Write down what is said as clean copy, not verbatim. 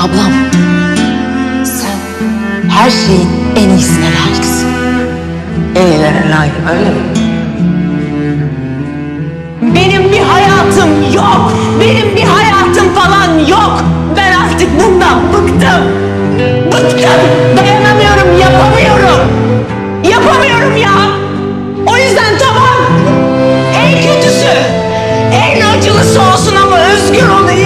Ablam, sen her şeyin en iyisine layıksın. En iyilere layık, öyle mi? Benim bir hayatım yok. Benim bir hayatım falan yok. Ben artık bundan bıktım. Bıktım. Dayanamıyorum, yapamıyorum. Yapamıyorum ya. O yüzden tamam. En kötüsü, en acılısı olsun ama özgür olayım.